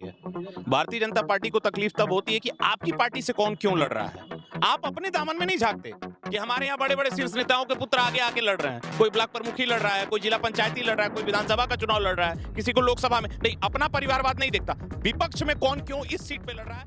है। भारतीय जनता पार्टी को तकलीफ तब होती है कि आपकी पार्टी से कौन क्यों लड़ रहा है। आप अपने दामन में नहीं झांकते कि हमारे यहाँ बड़े बड़े शीर्ष नेताओं के पुत्र आगे आके लड़ रहे हैं। कोई ब्लॉक प्रमुखी लड़ रहा है, कोई जिला पंचायती लड़ रहा है, कोई विधानसभा का चुनाव लड़ रहा है, किसी को लोकसभा में नहीं। अपना परिवारवाद नहीं देखता, विपक्ष में कौन क्यों इस सीट पे लड़ रहा है।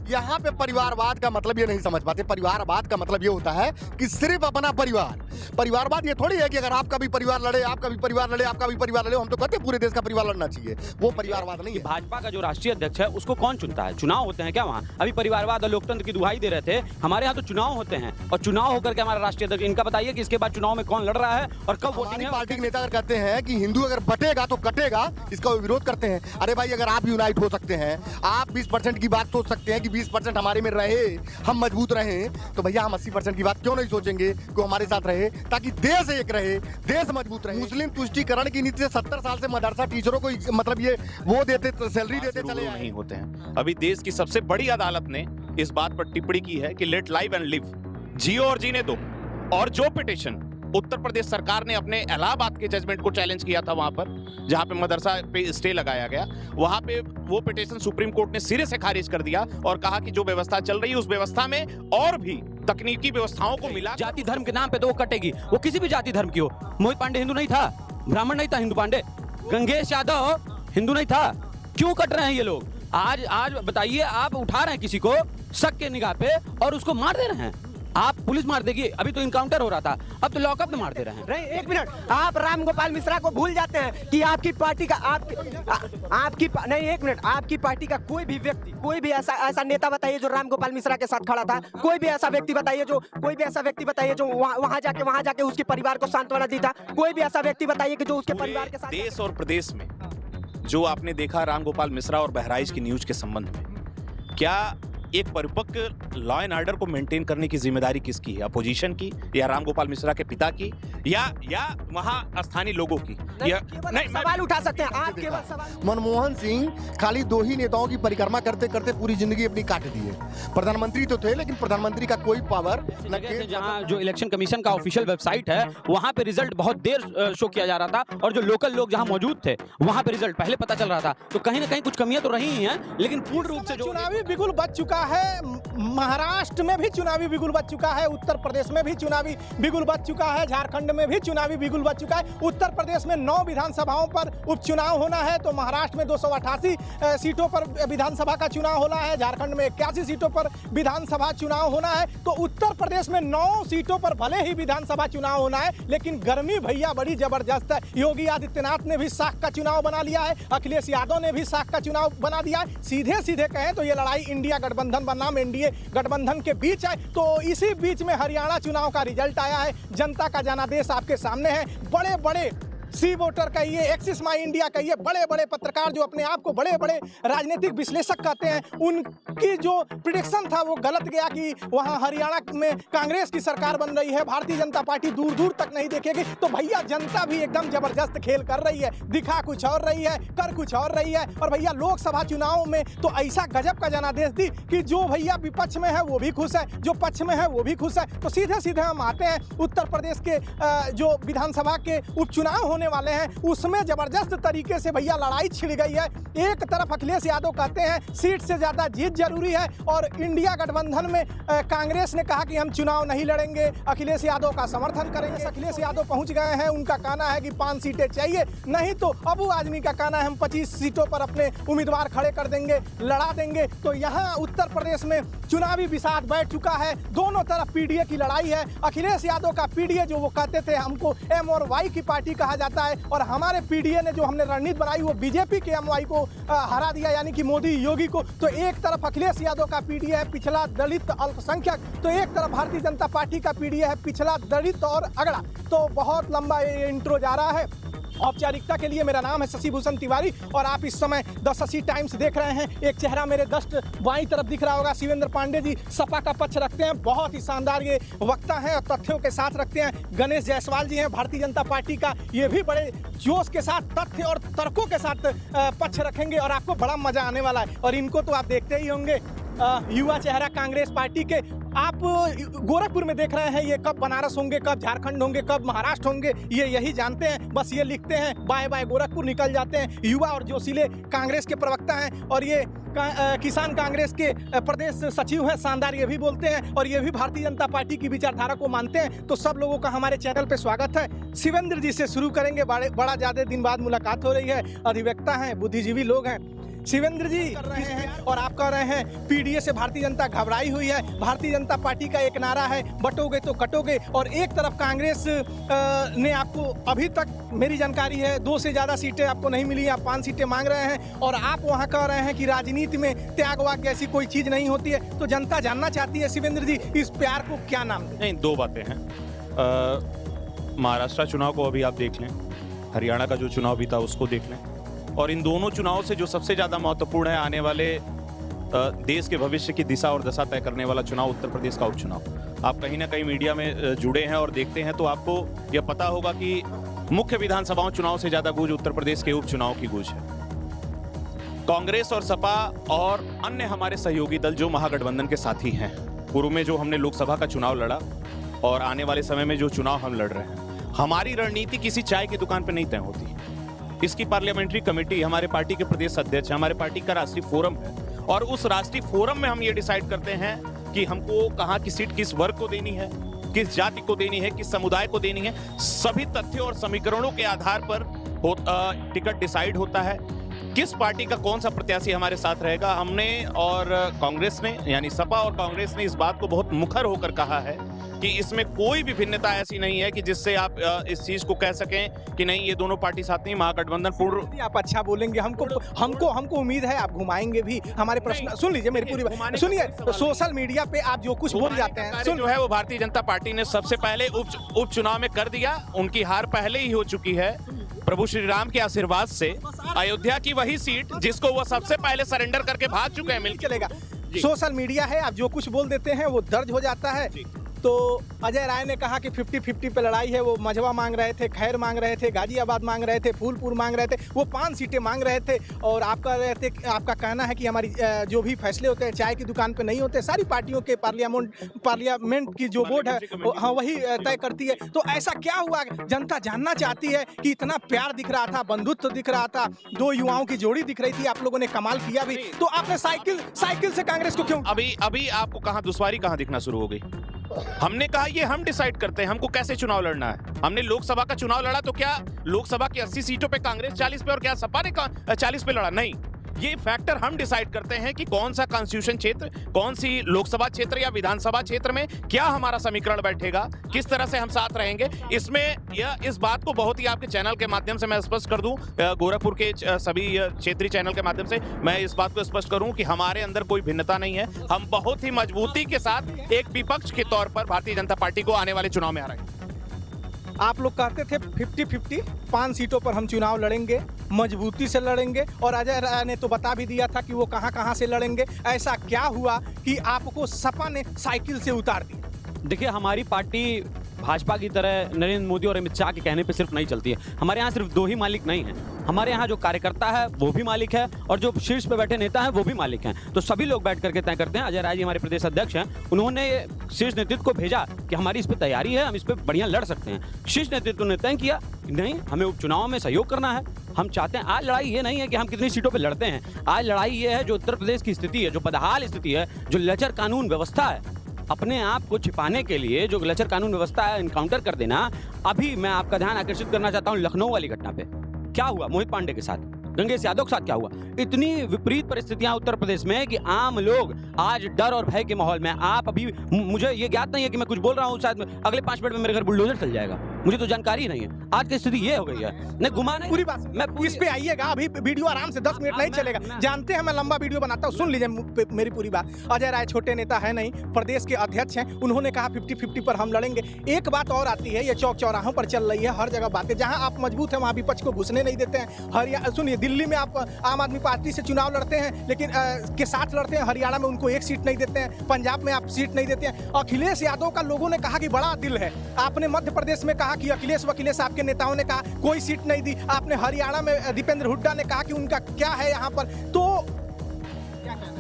यहाँ पे परिवारवाद का मतलब ये नहीं समझ पाते। परिवारवाद का मतलब ये होता है कि सिर्फ अपना परिवार। परिवारवाद ये थोड़ी है कि अगर आपका भी परिवार लड़े, आपका भी परिवार लड़े, आपका भी परिवार लड़े। हम तो कहते हैं पूरे देश का परिवार लड़ना चाहिए, वो परिवारवाद नहीं है। भाजपा का जो राष्ट्रीय अध्यक्ष है उसको कौन चुनता है? चुनाव होते हैं क्या वहाँ? अभी परिवारवाद और लोकतंत्र की दुहाई दे रहे थे। हमारे यहाँ तो चुनाव होते हैं और चुनाव होकर के हमारा राष्ट्रीय अध्यक्ष, इनका बताइए कि इसके बाद चुनाव में कौन लड़ रहा है और कब वोटिंग है। पार्टी के नेता अगर कहते हैं कि हिंदू अगर बटेगा तो कटेगा, इसका विरोध करते हैं। अरे भाई, अगर आप यूनाइट हो सकते हैं, आप 20% की बात सोच सकते हैं कि 20% हमारे में रहे, हम मजबूत रहे, तो भैया हम 80% की बात क्यों नहीं सोचेंगे कि हमारे साथ रहे, ताकि देश एक रहे, देश मजबूत रहे। मुस्लिम तुष्टीकरण की नीति से 70 साल से मदरसा टीचरों को मतलब ये वो देते, सैलरी देते चले नहीं होते हैं। अभी देश की सबसे बड़ी अदालत ने इस बात पर टिप्पणी की है कि लेट लाइव एंड लिव, जियो और जीने दो। और जो पिटिशन उत्तर प्रदेश सरकार ने अपने इलाहाबाद के जजमेंट को चैलेंज किया था, वहां पर जहां पे मदरसा पे स्टे लगाया गया, वहां पे वो पिटिशन सुप्रीम कोर्ट ने सिरे से खारिज कर दिया और कहा कि जो व्यवस्था चल रही है उस व्यवस्था में और भी तकनीकी व्यवस्थाओं को मिला। जाति धर्म के नाम पे तो वो कटेगी, वो किसी भी जाति धर्म की हो। मोहित पांडे हिंदू नहीं था, ब्राह्मण नहीं था हिंदू पांडे, गंगेश यादव हिंदू नहीं था। क्यों कट रहे हैं ये लोग? आज बताइए, आप उठा रहे हैं किसी को शक के निगाह पे और उसको मार दे रहे हैं। आप पुलिस मार देगी, अभी तो इनकाउंटर हो रहा था, अब तो लॉकअप में मार दे रहे हैं। नहीं, एक मिनट, आप राम गोपाल मिश्रा को भूल जाते हैं कि आपकी पार्टी का आपकी पार्टी का कोई भी व्यक्ति, कोई भी ऐसा नेता बताइए जो राम गोपाल मिश्रा के साथ खड़ा था। कोई भी ऐसा व्यक्ति बताइए जो वहां जाके उसके परिवार को सांत्वना दी था। कोई भी ऐसा व्यक्ति बताइए कि जो उसके परिवार के साथ। देश और प्रदेश में जो आपने देखा राम गोपाल मिश्रा और बहराइच की न्यूज के संबंध में, क्या एक परिपक्व लॉ एंड ऑर्डर को मेंटेन करने की जिम्मेदारी किसकी है? अपोजिशन की या राम गोपाल मिश्रा के पिता की या वहां स्थानीय लोगों की? नहीं, सवाल उठा सकते हैं आप, केवल सवाल। मनमोहन सिंह खाली 2 ही नेताओं की परिक्रमा करते करते पूरी जिंदगी अपनी काट दी है। प्रधानमंत्री तो थे, लेकिन प्रधानमंत्री का कोई पावर न। जहां जो इलेक्शन कमीशन का ऑफिशियल वेबसाइट है वहां पे रिजल्ट बहुत देर शो किया जा रहा था और जो लोकल लोग जहां मौजूद थे वहां पे रिजल्ट पहले पता चल रहा था। तो कहीं ना कहीं कुछ कमियां तो रही ही हैं, लेकिन पूर्ण रूप से जो चुनावी बिगुल बच चुका है। महाराष्ट्र में भी चुनावी बिगुल बच चुका है, उत्तर प्रदेश में भी चुनावी बिगुल बच चुका है, झारखंड में भी चुनावी बिगुल बच चुका है। उत्तर प्रदेश में 9 विधानसभाओं पर उपचुनाव होना है, तो महाराष्ट्र में 288 सीटों पर विधानसभा का चुनाव होना है, झारखंड में 81 सीटों पर विधानसभा चुनाव होना है। तो उत्तर प्रदेश में 9 सीटों पर भले ही विधानसभा चुनाव होना है, लेकिन गर्मी भैया बड़ी जबरदस्त है। योगी आदित्यनाथ ने भी साख का चुनाव बना लिया है, अखिलेश यादव ने भी साख का चुनाव बना दिया है। सीधे सीधे कहें तो ये लड़ाई इंडिया गठबंधन बनाम एनडीए गठबंधन के बीच है। तो इसी बीच में हरियाणा चुनाव का रिजल्ट आया है। जनता का जनादेश आपके सामने है। बड़े बड़े सी वोटर कहिए, एक्सिस माई इंडिया कहिए, बड़े बड़े पत्रकार जो अपने आप को बड़े बड़े राजनीतिक विश्लेषक कहते हैं, उनकी जो प्रिडिक्शन था वो गलत गया कि वहां हरियाणा में कांग्रेस की सरकार बन रही है, भारतीय जनता पार्टी दूर दूर तक नहीं देखेगी। तो भैया जनता भी एकदम जबरदस्त खेल कर रही है, दिखा कुछ और रही है, कर कुछ और रही है। और भैया लोकसभा चुनाव में तो ऐसा गजब का जनादेश दी कि जो भैया विपक्ष में है वो भी खुश है, जो पक्ष में है वो भी खुश है। तो सीधे सीधे हम आते हैं उत्तर प्रदेश के जो विधानसभा के उपचुनाव होने वाले हैं, उसमें जबरदस्त तरीके से भैया लड़ाई छिड़ गई है। एक तरफ अखिलेश यादव कहते हैं सीट से ज्यादा जीत जरूरी है, और इंडिया गठबंधन में कांग्रेस ने कहा कि हम चुनाव नहीं लड़ेंगे, अखिलेश यादव का समर्थन करेंगे। अखिलेश यादव पहुंच गए हैं, उनका कहना है कि 5 सीटें चाहिए, नहीं तो अबू आदमी का कहना है हम 25 सीटों पर अपने उम्मीदवार खड़े कर देंगे, लड़ा देंगे। तो यहाँ उत्तर प्रदेश में चुनावी विषाद बैठ चुका है। दोनों तरफ पीडीए की लड़ाई है। अखिलेश यादव का पीडीए जो वो कहते थे हमको एम और वाई की पार्टी कहा जाता है, और हमारे पीडीए ने जो हमने रणनीति बनाई वो बीजेपी के एमवाई को हरा दिया, यानी कि मोदी योगी को। तो एक तरफ अखिलेश यादव का पीडीए है पिछला दलित अल्पसंख्यक, तो एक तरफ भारतीय जनता पार्टी का पीडीए है पिछला दलित और अगड़ा। तो बहुत लंबा ये इंट्रो जा रहा है। औपचारिकता के लिए मेरा नाम है शशि भूषण तिवारी और आप इस समय 1080 टाइम्स देख रहे हैं। एक चेहरा मेरे जस्ट बाईं तरफ दिख रहा होगा, शिवेंद्र पांडे जी सपा का पक्ष रखते हैं, बहुत ही शानदार ये वक्ता हैं और तथ्यों के साथ रखते हैं। गणेश जायसवाल जी हैं भारतीय जनता पार्टी का, ये भी बड़े जोश के साथ तथ्य और तर्कों के साथ पक्ष रखेंगे और आपको बड़ा मजा आने वाला है। और इनको तो आप देखते ही होंगे, युवा चेहरा कांग्रेस पार्टी के। आप गोरखपुर में देख रहे हैं, ये कब बनारस होंगे, कब झारखंड होंगे, कब महाराष्ट्र होंगे, ये यही जानते हैं। बस ये लिखते हैं, बाय बाय गोरखपुर निकल जाते हैं। युवा और जोशीले कांग्रेस के प्रवक्ता हैं और ये किसान कांग्रेस के प्रदेश सचिव हैं। शानदार ये भी बोलते हैं और ये भी भारतीय जनता पार्टी की विचारधारा को मानते हैं। तो सब लोगों का हमारे चैनल पे स्वागत है। शिवेंद्र जी से शुरू करेंगे, बड़ा ज़्यादा दिन बाद मुलाकात हो रही है। अधिवक्ता हैं, बुद्धिजीवी लोग हैं। शिवेंद्र जी कर रहे हैं और आप कह रहे हैं पीडीए से भारतीय जनता घबराई हुई है। भारतीय जनता पार्टी का एक नारा है, बटोगे तो कटोगे। और एक तरफ कांग्रेस ने आपको अभी तक मेरी जानकारी है 2 से ज़्यादा सीटें आपको नहीं मिली, आप 5 सीटें मांग रहे हैं और आप वहाँ कह रहे हैं कि राजनीति में त्याग वाग ऐसी कोई चीज़ नहीं होती है। तो जनता जानना चाहती है शिवेंद्र जी, इस प्यार को क्या नाम दें? नहीं, 2 बातें हैं। महाराष्ट्र चुनाव को अभी आप देख लें, हरियाणा का जो चुनाव भी था उसको देख लें, और इन दोनों चुनावों से जो सबसे ज़्यादा महत्वपूर्ण है, आने वाले देश के भविष्य की दिशा और दशा तय करने वाला चुनाव, उत्तर प्रदेश का उपचुनाव। आप कहीं ना कहीं मीडिया में जुड़े हैं और देखते हैं तो आपको यह पता होगा कि मुख्य विधानसभाओं चुनाव से ज़्यादा गूंज उत्तर प्रदेश के उपचुनाव की गूंज है। कांग्रेस और सपा और अन्य हमारे सहयोगी दल जो महागठबंधन के साथी हैं, पूर्व में जो हमने लोकसभा का चुनाव लड़ा और आने वाले समय में जो चुनाव हम लड़ रहे हैं, हमारी रणनीति किसी चाय की दुकान पर नहीं तय होती। इसकी पार्लियामेंट्री कमेटी, हमारे पार्टी के प्रदेश अध्यक्ष, हमारे पार्टी का राष्ट्रीय फोरम है और उस राष्ट्रीय फोरम में हम ये डिसाइड करते हैं कि हमको कहाँ की सीट किस वर्ग को देनी है, किस जाति को देनी है, किस समुदाय को देनी है। सभी तथ्यों और समीकरणों के आधार पर टिकट डिसाइड होता है, किस पार्टी का कौन सा प्रत्याशी हमारे साथ रहेगा। हमने और कांग्रेस ने, यानी सपा और कांग्रेस ने इस बात को बहुत मुखर होकर कहा है कि इसमें कोई भी भिन्नता ऐसी नहीं है कि जिससे आप इस चीज को कह सकें कि नहीं ये दोनों पार्टी साथ नहीं, महागठबंधन पूर्ण। आप अच्छा बोलेंगे, हमको उम्मीद है आप घुमाएंगे भी हमारे प्रश्न। सुन लीजिए मेरी पूरी बात, सुनिए। सोशल मीडिया पे आप जो कुछ बोल जाते हैं, जो है वो भारतीय जनता पार्टी ने सबसे पहले उपचुनाव में कर दिया। उनकी हार पहले ही हो चुकी है प्रभु श्री राम के आशीर्वाद से। अयोध्या की वही सीट जिसको वो सबसे पहले सरेंडर करके भाग चुके हैं, मिल चलेगा। सोशल मीडिया है, आप जो कुछ बोल देते हैं वो दर्ज हो जाता है। तो अजय राय ने कहा कि 50-50 पे लड़ाई है। वो मझवा मांग रहे थे, खैर मांग रहे थे, गाजियाबाद मांग रहे थे, फूलपुर मांग रहे थे, वो 5 सीटें मांग रहे थे। और आपका कहना है कि हमारी जो भी फैसले होते हैं चाय की दुकान पे नहीं होते, सारी पार्टियों के पार्लियामेंट की जो बोर्ड है हाँ वही तय करती है। तो ऐसा क्या हुआ? जनता जानना चाहती है कि इतना प्यार दिख रहा था, बंधुत्व दिख रहा था, 2 युवाओं की जोड़ी दिख रही थी, आप लोगों ने कमाल किया भी। तो आपने साइकिल से कांग्रेस को क्यों? अभी आपको कहाँ दुश्वारी कहाँ दिखना शुरू हो गई? हमने कहा ये हम डिसाइड करते हैं हमको कैसे चुनाव लड़ना है। हमने लोकसभा का चुनाव लड़ा तो क्या लोकसभा की 80 सीटों पे कांग्रेस 40 पे और क्या सपा ने 40 पे लड़ा? नहीं, ये फैक्टर हम डिसाइड करते हैं कि कौन सा कॉन्स्टिट्यूशन क्षेत्र, कौन सी लोकसभा क्षेत्र या विधानसभा क्षेत्र में क्या हमारा समीकरण बैठेगा, किस तरह से हम साथ रहेंगे। इसमें इस बात को बहुत ही आपके चैनल के माध्यम से मैं स्पष्ट कर दूं, गोरखपुर के सभी क्षेत्रीय चैनल के माध्यम से मैं इस बात को स्पष्ट करूं कि हमारे अंदर कोई भिन्नता नहीं है। हम बहुत ही मजबूती के साथ एक विपक्ष के तौर पर भारतीय जनता पार्टी को आने वाले चुनाव में आ रहे हैं। आप लोग कहते थे 50-50 5 सीटों पर हम चुनाव लड़ेंगे, मजबूती से लड़ेंगे, और अजय राय ने तो बता भी दिया था कि वो कहां से लड़ेंगे। ऐसा क्या हुआ कि आपको सपा ने साइकिल से उतार दिया? देखिए, हमारी पार्टी भाजपा की तरह नरेंद्र मोदी और अमित शाह के कहने पे सिर्फ नहीं चलती है। हमारे यहाँ सिर्फ 2 ही मालिक नहीं हैं। हमारे यहाँ जो कार्यकर्ता है वो भी मालिक है और जो शीर्ष पे बैठे नेता हैं वो भी मालिक हैं। तो सभी लोग बैठ करके तय करते हैं। अजय राय जी हमारे प्रदेश अध्यक्ष हैं, उन्होंने शीर्ष नेतृत्व को भेजा कि हमारी इस पर तैयारी है, हम इस पर बढ़िया लड़ सकते हैं। शीर्ष नेतृत्व ने तय किया नहीं, हमें उपचुनाव में सहयोग करना है। हम चाहते हैं, आज लड़ाई ये नहीं है कि हम कितनी सीटों पर लड़ते हैं, आज लड़ाई ये है जो उत्तर प्रदेश की स्थिति है, जो बदहाल स्थिति है, जो लचर कानून व्यवस्था है, अपने आप को छिपाने के लिए जो लचर कानून व्यवस्था है इनकाउंटर कर देना। अभी मैं आपका ध्यान आकर्षित करना चाहता हूं लखनऊ वाली घटना पे। क्या हुआ मोहित पांडे के साथ, गंगेश यादव के साथ क्या हुआ? इतनी विपरीत परिस्थितियां उत्तर प्रदेश में कि आम लोग आज डर और भय के माहौल में। आप अभी, मुझे ये ज्ञात नहीं है कि मैं कुछ बोल रहा हूं, शायद अगले 5 मिनट में मेरे घर बुलडोजर चल जाएगा, मुझे तो जानकारी नहीं है। आज की स्थिति ये हो गई है। नहीं घुमा नहीं, पूरी बात मैं इस पे आइएगा, अभी वीडियो आराम से 10 मिनट नहीं चलेगा। जानते हैं मैं लंबा वीडियो बनाता हूँ, सुन लीजिए मेरी पूरी बात। अजय राय छोटे नेता है नहीं, प्रदेश के अध्यक्ष हैं, उन्होंने कहा 50-50 पर हम लड़ेंगे। एक बात और आती है, ये चौक चौराहों पर चल रही है, हर जगह बातें, जहां आप मजबूत हैं वहां विपक्ष को घुसने नहीं देते हैं। सुनिए, दिल्ली में आप आम आदमी पार्टी से चुनाव लड़ते हैं लेकिन के साथ लड़ते हैं, हरियाणा में उनको 1 सीट नहीं देते हैं, पंजाब में आप सीट नहीं देते हैं। अखिलेश यादव का लोगों ने कहा कि बड़ा दिल है। आपने मध्य प्रदेश में कहा कि अखिलेश आपके नेताओं ने कहा कोई सीट नहीं दी। आपने हरियाणा में दीपेंद्र हुड्डा ने कहा कि उनका क्या है यहाँ पर। तो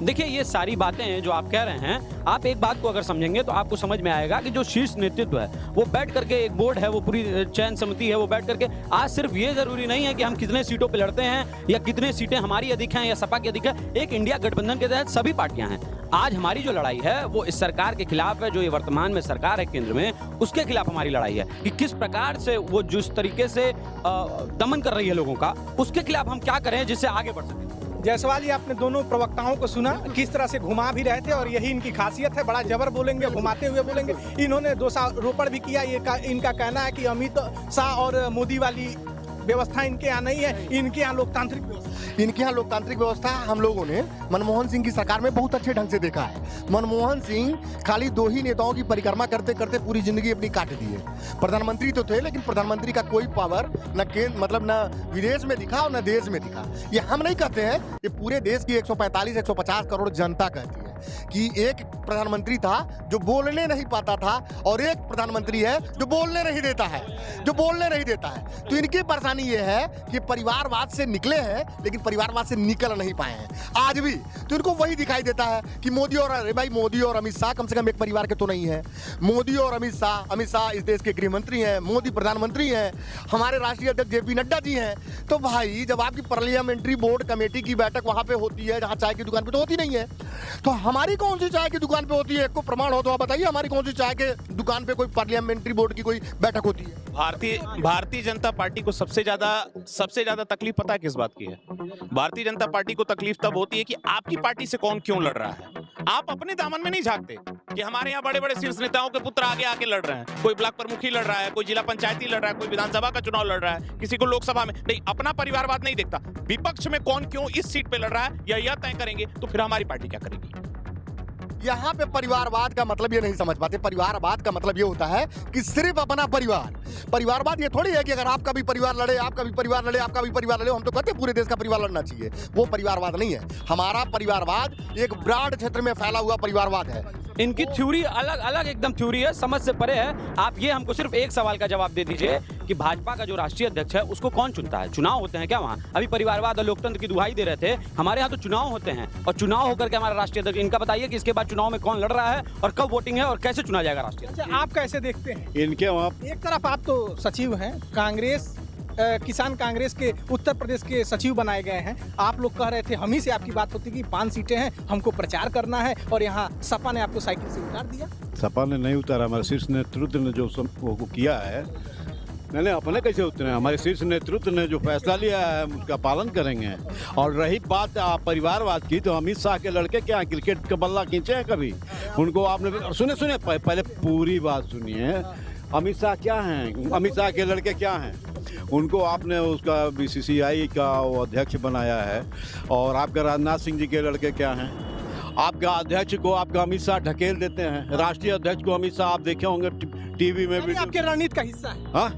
देखिए ये सारी बातें जो आप कह रहे हैं, आप एक बात को अगर समझेंगे तो आपको समझ में आएगा कि जो शीर्ष नेतृत्व है वो बैठ करके, एक बोर्ड है, वो पूरी चयन समिति है, वो बैठ करके आज सिर्फ ये जरूरी नहीं है कि हम कितने सीटों पे लड़ते हैं या कितने सीटें हमारी अधिक हैं या सपा की अधिक है। एक इंडिया गठबंधन के तहत सभी पार्टियां हैं। आज हमारी जो लड़ाई है वो इस सरकार के खिलाफ है, जो ये वर्तमान में सरकार है केंद्र में, उसके खिलाफ हमारी लड़ाई है कि किस प्रकार से वो जिस तरीके से दमन कर रही है लोगों का, उसके खिलाफ हम क्या करें जिससे आगे बढ़ सके। जायसवाल जी, आपने दोनों प्रवक्ताओं को सुना किस तरह से घुमा भी रहे थे और यही इनकी खासियत है, बड़ा जबर बोलेंगे, घुमाते हुए बोलेंगे। इन्होंने दोषारोपण भी किया, इनका कहना है कि अमित शाह और मोदी वाली व्यवस्था इनके यहाँ नहीं है, इनके यहाँ लोकतांत्रिक व्यवस्था। इनके यहाँ लोकतांत्रिक व्यवस्था हम लोगों ने मनमोहन सिंह की सरकार में बहुत अच्छे ढंग से देखा है। मनमोहन सिंह खाली 2 ही नेताओं की परिक्रमा करते करते पूरी जिंदगी अपनी काट दी है। प्रधानमंत्री तो थे, लेकिन प्रधानमंत्री का कोई पावर न केंद्र, मतलब न विदेश में दिखा और न देश में दिखा। ये हम नहीं कहते हैं, ये पूरे देश की 145-150 करोड़ जनता कहती है कि एक प्रधानमंत्री था जो बोलने नहीं पाता था और एक प्रधानमंत्री है जो बोलने नहीं देता है, तो इनकी परेशानी ये है कि परिवारवाद से निकले हैं लेकिन परिवारवाद से निकल नहीं पाए हैं आज भी। तो इनको वही दिखाई देता है कि मोदी और, अरे भाई, मोदी और अमित शाह कम से कम एक परिवार के तो नहीं है। मोदी और अमित शाह इस देश के गृह मंत्री हैं, मोदी प्रधानमंत्री हैं, हमारे राष्ट्रीय अध्यक्ष JP नड्डा जी हैं। तो भाई जब आपकी पार्लियामेंट्री बोर्ड कमेटी की बैठक वहां पे होती है जहां चाय की दुकान पे तो होती नहीं है, तो हमारी कौन सी चाय की दुकान पे होती है? को प्रमाण हो तो आप बताइए, हमारी कौन सी चाय के दुकान पे कोई पार्लियामेंट्री बोर्ड की कोई बैठक होती है? भारतीय जनता पार्टी को सबसे ज्यादा तकलीफ पता है किस बात की है? भारतीय जनता पार्टी को तकलीफ तब होती है कि आपकी पार्टी से कौन क्यों लड़ रहा है। आप अपने दामन में नहीं झांकते कि हमारे यहाँ बड़े बड़े शीर्ष नेताओं के पुत्र आगे आके लड़ रहे हैं, कोई ब्लॉक प्रमुखी लड़ रहा है, कोई जिला पंचायती लड़ रहा है, कोई विधानसभा का चुनाव लड़ रहा है, किसी को लोकसभा में नहीं। अपना परिवारवाद नहीं देखता। विपक्ष में कौन क्यों इस सीट पे लड़ रहा है यह तय करेंगे, तो फिर हमारी पार्टी क्या करेगी? यहाँ पे परिवारवाद का मतलब ये नहीं समझ पाते। परिवारवाद का मतलब ये होता है कि सिर्फ अपना परिवार। परिवारवाद ये थोड़ी है कि अगर आपका भी परिवार लड़े, आपका भी परिवार लड़े, आपका भी परिवार लड़े। हम तो कहते हैं पूरे देश का परिवार लड़ना चाहिए, वो परिवारवाद नहीं है। हमारा परिवारवाद एक ब्रॉड क्षेत्र में फैला हुआ परिवारवाद है। इनकी थ्योरी अलग अलग एकदम थ्योरी है, समझ से परे है। आप ये हमको सिर्फ एक सवाल का जवाब दे दीजिए कि भाजपा का जो राष्ट्रीय अध्यक्ष है उसको कौन चुनता है? चुनाव होते हैं क्या वहाँ? अभी परिवारवाद और लोकतंत्र की दुहाई दे रहे थे, हमारे यहाँ तो चुनाव होते हैं और चुनाव होकर के हमारा राष्ट्रीय अध्यक्ष। इनका बताइए कि इसके बाद चुनाव में कौन लड़ रहा है और कब वोटिंग है और कैसे चुना जाएगा राष्ट्रीय अध्यक्ष? अच्छा, आप कैसे देखते हैं इनके वहाँ? एक तरफ आप तो सचिव हैं, कांग्रेस किसान कांग्रेस के उत्तर प्रदेश के सचिव बनाए गए हैं। आप लोग कह रहे थे, हम ही से आपकी बात होती कि 5 सीटें हैं, हमको प्रचार करना है, और यहाँ सपा ने आपको साइकिल से उतार दिया। सपा ने नहीं उतारा, हमारे शीर्ष नेतृत्व ने जो वो किया है। नहीं, अपने कैसे उतरे? हमारे शीर्ष नेतृत्व ने जो फैसला लिया है उसका पालन करेंगे। और रही बात परिवारवाद की, तो अमित शाह के लड़के क्या क्रिकेट का बल्ला खींचे हैं कभी? उनको आपने सुने पहले पूरी बात सुनिए। अमित शाह क्या हैं? अमित शाह के लड़के क्या हैं? उनको आपने उसका BCCI का वो अध्यक्ष बनाया है। और आपका राजनाथ सिंह जी के लड़के क्या हैं? आपका अध्यक्ष को आपका अमित शाह ढकेल देते हैं। राष्ट्रीय अध्यक्ष को अमित शाह आप देखे होंगे टीवी में भी। आपके रणनीति का हिस्सा है। हाँ,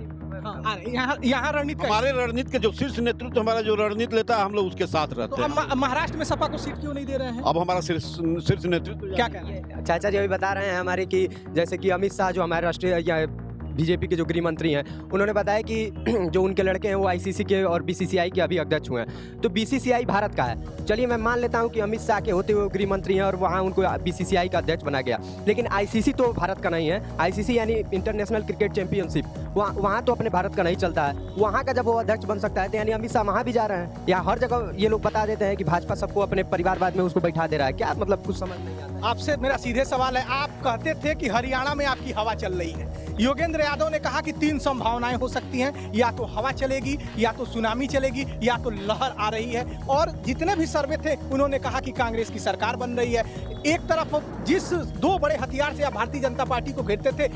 यहाँ रणनीति, हमारे रणनीति के जो शीर्ष नेतृत्व हमारा जो रणनीति लेता है, हम लोग उसके साथ रहते हैं। महाराष्ट्र में सपा को सीट क्यों नहीं दे रहे हैं? अब हमारा शीर्ष नेतृत्व क्या कह रहे हैं? चाचा जी अभी बता रहे हैं हमारे कि जैसे कि अमित शाह जो हमारे राष्ट्रीय या बीजेपी के जो गृह मंत्री हैं, उन्होंने बताया कि जो उनके लड़के हैं वो ICC के और BCCI के अभी अध्यक्ष हुए हैं। तो BCCI भारत का है। चलिए मैं मान लेता हूं कि अमित शाह के होते हुए गृह मंत्री हैं और वहां उनको BCCI का अध्यक्ष बना गया, लेकिन ICC तो भारत का नहीं है। ICC यानी इंटरनेशनल क्रिकेट चैंपियनशिप, वहाँ तो अपने भारत का नहीं चलता है। वहाँ का जब वो अध्यक्ष बन सकता है तो यानी अमित शाह वहाँ भी जा रहे हैं। या हर जगह ये लोग बता देते हैं कि भाजपा सबको अपने परिवारवाद में उसको बैठा दे रहा है। क्या मतलब, कुछ समझ नहीं आता। आपसे मेरा सीधे सवाल है, आप कहते थे कि हरियाणा में आपकी हवा चल रही है। योगेंद्र यादव ने कहा कि 3 संभावनाएं हो सकती हैं, या तो हवा चलेगी, या तो सुनामी चलेगी, या तो लहर आ रही है। और जितने भी सर्वे थे उन्होंने कहा कि कांग्रेस की सरकार बन रही है। एक तरफ जिस 2 बड़े हथियार से आप भारतीय जनता पार्टी को घेरते थे,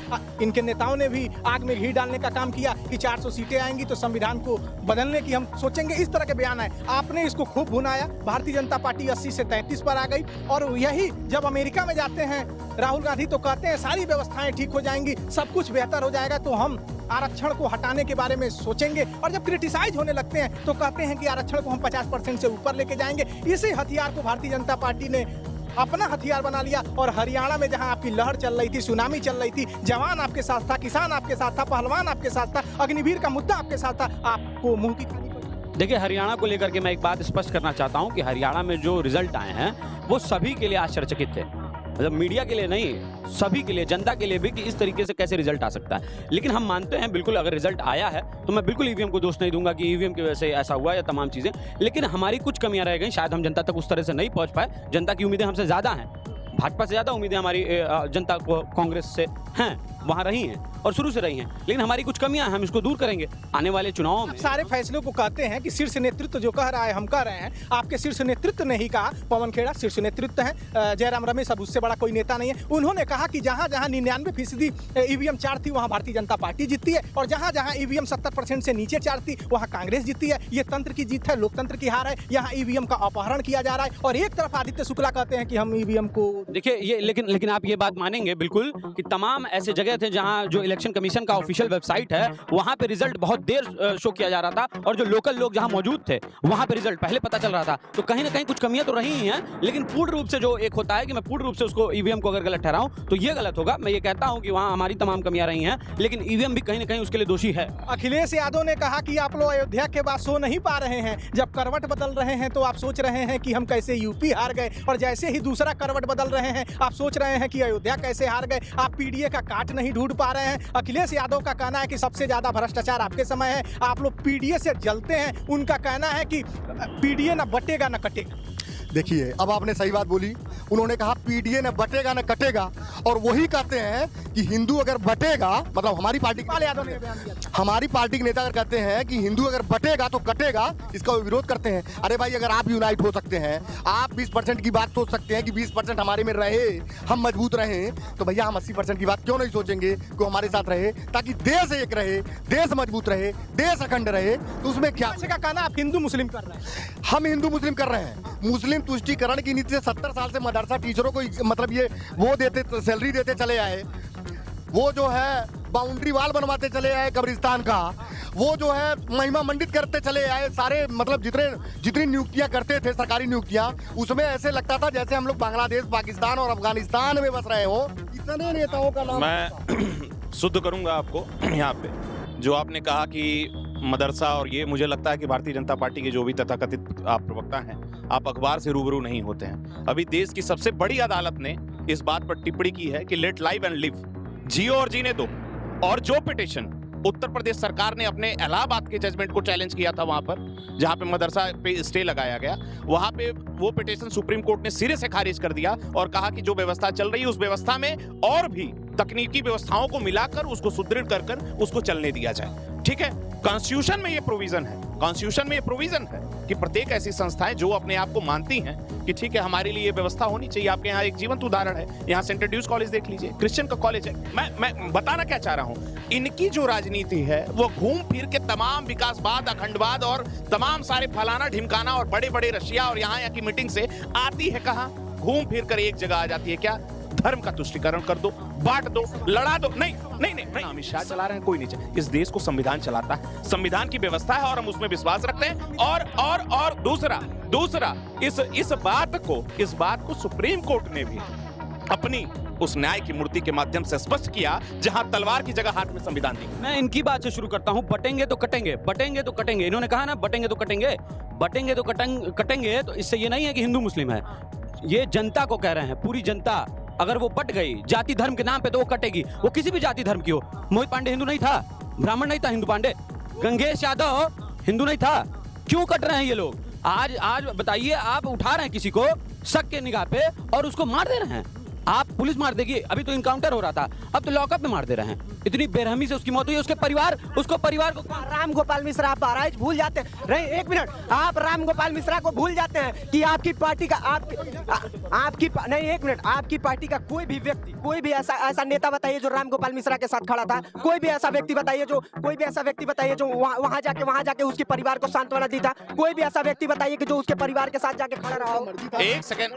इनके नेताओं ने भी आग में घी डालने का काम किया कि 400 सीटें आएंगी तो संविधान को बदलने की हम सोचेंगे। इस तरह के बयान है, आपने इसको खूब भुनाया। भारतीय जनता पार्टी 80 से 33 पर आ गई। और यही जब अमेरिका में जाते हैं राहुल गांधी तो कहते हैं सारी व्यवस्थाएं ठीक हो जाएंगी, सब कुछ बेहतर हो जाएगा, तो हम आरक्षण को हटाने के बारे में सोचेंगे। और जब क्रिटिसाइज होने लगते हैं तो कहते हैं कि आरक्षण को हम 50% से ऊपर लेके जाएंगे। इसी हथियार को भारतीय जनता पार्टी ने अपना हथियार बना लिया। और हरियाणा में जहां आपकी लहर चल रही थी, सुनामी चल रही थी, जवान आपके साथ था, किसान आपके साथ था, पहलवान आपके साथ था, अग्निवीर का मुद्दा आपके साथ था, आपको मुंह की खानी पड़ी। देखिए, हरियाणा को लेकर के मैं एक बात स्पष्ट करना चाहता हूं कि हरियाणा में जो रिजल्ट आए हैं वो सभी के लिए आश्चर्यचकित थे। मतलब मीडिया के लिए नहीं, सभी के लिए, जनता के लिए भी, कि इस तरीके से कैसे रिजल्ट आ सकता है। लेकिन हम मानते हैं बिल्कुल, अगर रिजल्ट आया है तो मैं बिल्कुल ईवीएम को दोष नहीं दूंगा कि ईवीएम की वजह से ऐसा हुआ या तमाम चीजें। लेकिन हमारी कुछ कमियां रह गई, शायद हम जनता तक उस तरह से नहीं पहुंच पाए। जनता की उम्मीदें हमसे ज्यादा हैं, भाजपा से ज्यादा उम्मीदें हमारी जनता को कांग्रेस से हैं, वहां रही हैं और शुरू से रही हैं। लेकिन हमारी कुछ कमियां हैं, हम इसको दूर करेंगे आने वाले चुनावों में। सारे फैसलों को कहते हैं कि शीर्ष नेतृत्व जो कह रहा है हम कह रहे हैं, आपके शीर्ष नेतृत्व ने ही कहा। पवन खेड़ा शीर्ष नेतृत्व है, जयराम रमेश अब उससे बड़ा कोई नेता नहीं है। उन्होंने कहा कि जहां जहां 99% ईवीएम चार थी वहां भारतीय जनता पार्टी जीतती है, और जहां जहां ईवीएम 70% से नीचे चार थी वहां कांग्रेस जीतती है। ये तंत्र की जीत है, लोकतंत्र की हार है। यहाँ ईवीएम का अपहरण किया जा रहा है, और एक तरफ आदित्य शुक्ला कहते हैं कि हम ईवीएम को देखिए, ये लेकिन आप ये बात मानेंगे बिल्कुल कि तमाम ऐसे जगह थे जहां जो इलेक्शन कमीशन का ऑफिशियल वेबसाइट है वहां पे रिजल्ट बहुत देर शो किया जा रहा था, और जो लोकल लोग जहां मौजूद थे वहां पे रिजल्ट पहले पता चल रहा था। तो कहीं ना कहीं कुछ कमियां तो रही ही हैं, लेकिन पूर्ण रूप से जो एक होता है कि मैं पूर्ण रूप से उसको ईवीएम को अगर गलत ठहराऊं तो ये गलत होगा। मैं ये कहता हूं कि वहां हमारी तमाम कमियां रही हैं, लेकिन ईवीएम भी कहीं ना कहीं उसके लिए दोषी है। अखिलेश यादव ने कहा कि आप लोग अयोध्या के बाद सो नहीं पा रहे हैं, जब करवट बदल रहे हैं तो आप सोच रहे हैं कि हम कैसे यूपी हार गए, और जैसे ही दूसरा करवट बदल रहे हैं आप सोच रहे हैं कि अयोध्या कैसे हार गए। आप पीडीए का काट नहीं ढूंढ पा रहे हैं। अखिलेश यादव का कहना है कि सबसे ज्यादा भ्रष्टाचार आपके समय है, आप लोग पीडीए से जलते हैं। उनका कहना है कि पीडीए न बटेगा न कटेगा। देखिए, अब आपने सही बात बोली। उन्होंने कहा पीडीए न बटेगा न कटेगा, और वही कहते हैं कि हिंदू अगर बटेगा, मतलब हमारी पार्टी के नेता अगर कहते हैं कि हिंदू अगर बटेगा तो कटेगा, इसका विरोध करते हैं। अरे भाई, अगर आप यूनाइट हो सकते हैं, आप 20% की बात सोच सकते हैं कि 20% हमारे में रहे, हम मजबूत रहें, तो भैया हम 80% की बात क्यों नहीं सोचेंगे कि हमारे साथ रहे, ताकि देश एक रहे, देश मजबूत रहे, देश अखंड रहे। तो उसमें क्या का कहना आप हिंदू मुस्लिम कर रहे हैं? हम हिंदू मुस्लिम कर रहे हैं। मुस्लिम तुष्टीकरण की नीति से 70 साल से मदरसा टीचरों को मतलब ये वो देते, सैलरी देते चले आए। वो जो है बाउंड्री वाल बनवाते चले आए कब्रिस्तान का। वो जो है महिमा मंडित करते चले आए। सारे मतलब जितनी नियुक्तियां करते थे, सरकारी नियुक्तियां, उसमें ऐसे लगता था जैसे हम लोग बांग्लादेश, पाकिस्तान और अफगानिस्तान में बस रहे हो। इतने नेताओं का नाम मैं शुद्ध करूंगा आपको यहाँ पे। जो आपने कहा कि मदरसा, और ये मुझे लगता है कि भारतीय जनता पार्टी के जो भी तथाकथित आप प्रवक्ता हैं, आप अखबार से रूबरू नहीं होते हैं। अभी देश की सबसे बड़ी अदालत ने इस बात पर टिप्पणी की है कि लेट लाइव एंड लिव, जियो और जीने दो। और जो पिटीशन उत्तर प्रदेश सरकार ने अपने इलाहाबाद के जजमेंट को चैलेंज किया था, वहां पर जहां पे मदरसा पे स्टे लगाया गया, वहां पे वो पिटीशन सुप्रीम कोर्ट ने सिरे से खारिज कर दिया और कहा कि जो व्यवस्था चल रही है उस व्यवस्था में और भी तकनीकी व्यवस्थाओं को मिलाकर उसको सुदृढ़ कर उसको चलने दिया जाए। ठीक है, कॉन्स्टिट्यूशन में ये प्रोविजन है, कॉन्स्टिट्यूशन में ये प्रोविजन है कि प्रत्येक ऐसी संस्थाएं जो अपने आप को मानती हैं कि ठीक है हमारे लिए ये व्यवस्था होनी चाहिए। आपके यहाँ एक जीवंत उदाहरण है, यहाँ सेंट ड्यूस कॉलेज देख लीजिए, क्रिश्चियन का कॉलेज है। मैं बताना क्या चाह रहा हूँ, इनकी जो राजनीति है वो घूम फिर के तमाम विकासवाद, अखंडवाद और तमाम सारे फलाना ढिमकाना और बड़े बड़े रशिया और यहाँ की मीटिंग से आती है कहाँ, घूम फिर कर एक जगह आ जाती है। क्या? धर्म का तुष्टीकरण कर दो, बांट दो, लड़ा दो। नहीं, अमित शाह चला रहे हैं, कोई नहीं। इस देश को संविधान चलाता है, संविधान की व्यवस्था है और हम उसमें विश्वास रखते हैं। और दूसरा इस बात को सुप्रीम कोर्ट ने भी अपनी उस न्याय की मूर्ति के माध्यम से स्पष्ट किया जहां तलवार की जगह हाथ में संविधान दी। मैं इनकी बात से शुरू करता हूं। बटेंगे तो कटेंगे, बटेंगे तो कटेंगे। इन्होंने कहा ना बटेंगे तो कटेंगे, बटेंगे तो कटेंगे। तो इससे ये नहीं है कि हिंदू मुस्लिम है, ये जनता को कह रहे हैं। पूरी जनता अगर वो बट गई जाति धर्म के नाम पे तो वो कटेगी, वो किसी भी जाति धर्म की हो। मोहित पांडे हिंदू नहीं था, ब्राह्मण नहीं था हिंदू पांडे, गंगेश यादव हिंदू नहीं था। क्यों कट रहे हैं ये लोग? आज बताइए, आप उठा रहे हैं किसी को शक के निगाह पे और उसको मार दे रहे हैं। आप पुलिस मार देगी, अभी तो इनकाउंटर हो रहा था, अब तो लॉकअप में मार दे रहे हैं। इतनी बेरहमी से उसकी मौत हुई, उसको परिवार को राम गोपाल मिश्रा आप बहराइच भूल जाते हैं। नहीं, एक मिनट, आप राम गोपाल मिश्रा को भूल जाते हैं कि आपकी पार्टी का आपकी पार्टी का कोई भी व्यक्ति, कोई भी ऐसा नेता बताइए जो राम गोपाल मिश्रा के साथ खड़ा था। कोई भी ऐसा व्यक्ति बताइए जो वहां जाके उसके परिवार को सांत्वना दी था। कोई भी ऐसा व्यक्ति बताइए कि जो उसके परिवार के साथ जाके खड़ा रहा हो। एक सेकंड,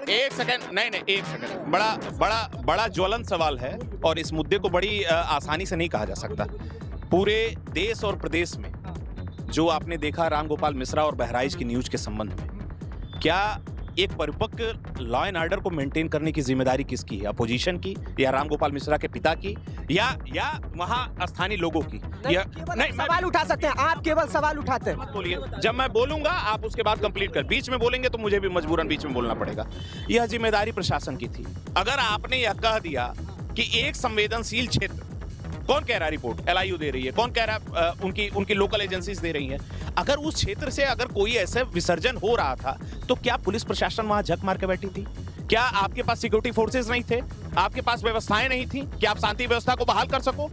नहीं, एक सेकंड। बड़ा ज्वलंत सवाल है और इस मुद्दे को बड़ी आसानी से नहीं कहा जा सकता। पूरे देश और प्रदेश में जो आपने देखा राम गोपाल मिश्रा और बहराइच की न्यूज के संबंध में, क्या एक परिपक्व लॉ एंड ऑर्डर को मेंटेन करने की जिम्मेदारी किसकी है? अपोजिशन की या रामगोपाल मिश्रा के पिता की या वहां स्थानीय लोगों की? या नहीं, सवाल उठा सकते हैं आप, केवल सवाल उठाते हैं। मत बोलिए, जब मैं बोलूंगा आप उसके बाद कंप्लीट कर, बीच में बोलेंगे तो मुझे भी मजबूरन बीच में बोलना पड़ेगा। यह जिम्मेदारी प्रशासन की थी। अगर आपने यह कह दिया कि एक संवेदनशील क्षेत्र, कौन कह रहा है रिपोर्ट? एलआईयू दे रही है, कौन कह रहा है? उनकी लोकल एजेंसीज दे रही हैं। अगर उस क्षेत्र से अगर कोई ऐसे विसर्जन हो रहा था तो क्या पुलिस प्रशासन वहां झक मार के बैठी थी? क्या आपके पास सिक्योरिटी फोर्सेस नहीं थे? आपके पास व्यवस्थाएं नहीं थी कि आप शांति व्यवस्था को बहाल कर सको?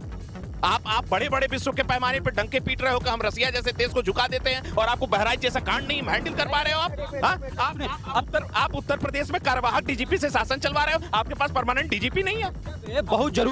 आप बड़े बड़े विश्व के पैमाने पर डंके पीट रहे हो कि हम रसिया जैसे देश को झुका देते हैं, और आपको बहराइच जैसा कांड नहीं हैंडल कर पा रहे हो आप? हाँ? आप उत्तर प्रदेश में कार्यवाहक डीजीपी से शासन चलवा रहे हो, आपके पास परमानेंट डीजीपी नहीं है। बहुत जरूरी